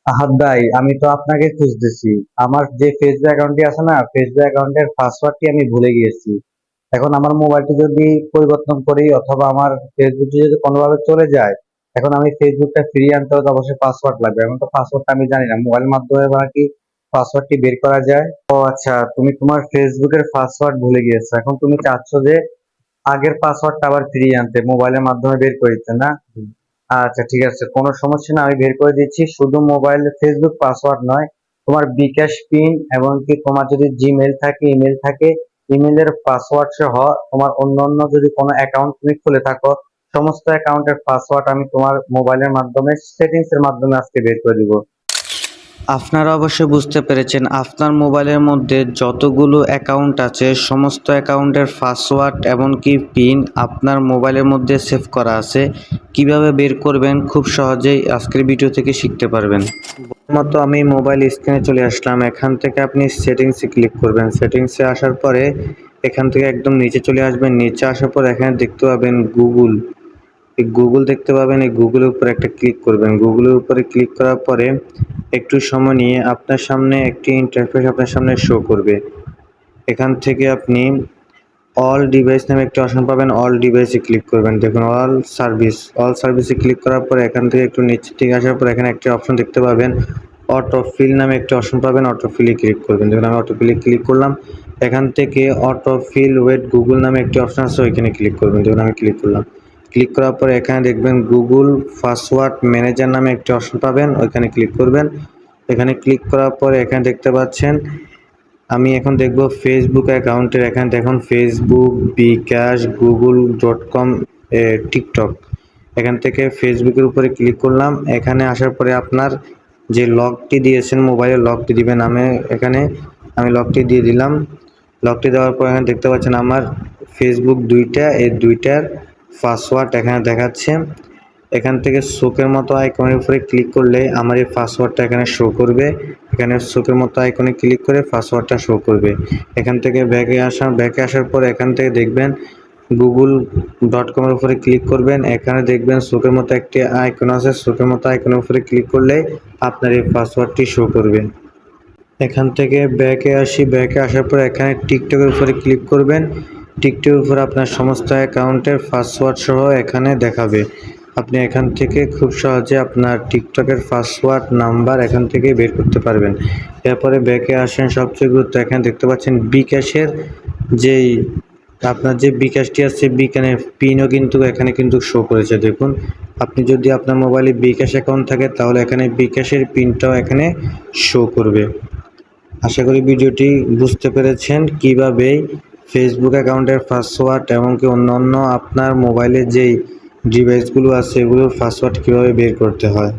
আহাদ ভাই, আমি তো আপনাকে খুঁজতেছি। আমার যে ফেসবুক অ্যাকাউন্টটি আছে না, ফেসবুক অ্যাকাউন্টের পাসওয়ার্ডটি আমি ভুলে গিয়েছি। এখন আমার মোবাইলটি যদি পরিবর্তন করি অথবা আমার ফেসবুকটি যদি কোনোভাবে চলে যায়, এখন আমি ফেসবুকটা ফিরিয়ে আনতে হলে তো অবশ্যই পাসওয়ার্ড লাগবে। এখন তো পাসওয়ার্ডটা আমি জানি না, মোবাইলের মাধ্যমে বা কি পাসওয়ার্ডটি বের করা যায়? ও আচ্ছা, তুমি তোমার ফেসবুকের পাসওয়ার্ড ভুলে গিয়েছো, এখন তুমি চাচ্ছ যে আগের পাসওয়ার্ডটা আবার ফিরিয়ে আনতে, মোবাইলের মাধ্যমে বের করে দিতে না? আচ্ছা ঠিক আছে, কোনো সমস্যা না, আমি বের করে দিচ্ছি। শুধু মোবাইল ফেসবুক পাসওয়ার্ড নয়, তোমার বিকাশ পিন এবং কি তোমার যদি জিমেল থাকে, ইমেল থাকে, ইমেলের পাসওয়ার্ড সহ তোমার অন্য অন্য যদি কোনো অ্যাকাউন্ট তুমি খুলে থাকো, সমস্ত অ্যাকাউন্টের পাসওয়ার্ড আমি তোমার মোবাইলের মাধ্যমে সেটিংস এর মাধ্যমে আজকে বের করে দিব। আপনারা অবশ্যই বুঝতে পেরেছেন, আপনার মোবাইলের মধ্যে যতগুলো অ্যাকাউন্ট আছে সমস্ত অ্যাকাউন্টের পাসওয়ার্ড এমনকি পিন আপনার মোবাইলের মধ্যে সেভ করা আছে। কিভাবে বের করবেন খুব সহজেই আজকের ভিডিও থেকে শিখতে পারবেন। প্রথমত আমি মোবাইল স্ক্রিনে চলে আসলাম। এখান থেকে আপনি সেটিংসে ক্লিক করবেন। সেটিংসে আসার পরে এখান থেকে একদম নিচে চলে আসবেন। নিচে আসার পর এখানে দেখতে পাবেন গুগল। এই গুগল দেখতে পাবেন, এই গুগলের উপরে একটা ক্লিক করবেন। গুগলের উপরে ক্লিক করার পরে একটু সময় নিয়ে আপনার সামনে একটি ইন্টারফেস আপনার সামনে শো করবে। এখান থেকে আপনি অল ডিভাইস নামে একটি অপশন পাবেন, অল ডিভাইসে ক্লিক করবেন। দেখুন অল সার্ভিসে ক্লিক করার পরে এখান থেকে একটু নিচের দিকে আসার পর এখানে একটি অপশন দেখতে পাবেন, অটো ফিল নামে একটি অপশন পাবেন, অটো ফিলে ক্লিক করবেন। দেখুন আমি অটো ফিলে ক্লিক করলাম। এখান থেকে অটো ফিল উইথ গুগল নামে একটি অপশন আছে, ওইখানে ক্লিক করবেন। দেখুন আমি ক্লিক করলাম। ক্লিক করার পরে এখানে দেখবেন গুগল পাসওয়ার্ড ম্যানেজার নামে একটি অপশন পাবেন, ওইখানে ক্লিক করবেন। এখানে ক্লিক করার পরে এখানে দেখতে পাচ্ছেন আমি এখন দেখব ফেসবুক অ্যাকাউন্টের। এখানে দেখুন ফেসবুক, বিকাশ, google.com, টিকটক। এখান থেকে ফেসবুকের উপরে ক্লিক করলাম। এখানে আসার পরে আপনার যে লকটি দিয়েছেন মোবাইলের লকটি দিবেন। আমি লকটি দিয়ে দিলাম। লকটি দেওয়ার পর এখানে দেখতে পাচ্ছেন আমার ফেসবুক দুইটা, এই দুইটার পাসওয়ার্ড এখানে দেখাচ্ছে। এখান থেকে শোকের মতো আইকনের উপরে ক্লিক করলে আমার এই পাসওয়ার্ডটা এখানে শো করবে। এখানে শোকের মতো আইকনে ক্লিক করে পাসওয়ার্ডটা শো করবে। এখান থেকে ব্যাকে আসার পর এখান থেকে দেখবেন google.com এর উপরে ক্লিক করবেন। এখানে দেখবেন শোকের মতো একটি আইকন আছে, শোকের মতো আইকনের উপরে ক্লিক করলে আপনার এই পাসওয়ার্ডটি শো করবে। এখান থেকে ব্যাকে আসার পর এখানে টিকটকের উপরে ক্লিক করবেন। টিকটকের উপরে আপনার সমস্ত অ্যাকাউন্টের পাসওয়ার্ড সহ এখানে দেখাবে। আপনি এখান থেকে খুব সহজে আপনার টিকটকের পাসওয়ার্ড নাম্বার এখান থেকে বের করতে পারবেন। এরপরে ব্যাকে আসেন, সবচেয়ে গুরুত্ব এখানে দেখতে পাচ্ছেন বিকাশের যেই আপনার যে বিকাশটি আছে বিকানের পিনও কিন্তু এখানে কিন্তু শো করেছে। দেখুন আপনি যদি আপনার মোবাইলে বিকাশ অ্যাকাউন্ট থাকে তাহলে এখানে বিকাশের পিনটাও এখানে শো করবে। আশা করি ভিডিওটি বুঝতে পেরেছেন কিভাবে ফেসবুক অ্যাকাউন্টের পাসওয়ার্ড এমনকি অন্যান্য আপনার মোবাইলে যেই ডিভাইসগুলো আছে এগুলোর পাসওয়ার্ড কীভাবে বের করতে হয়।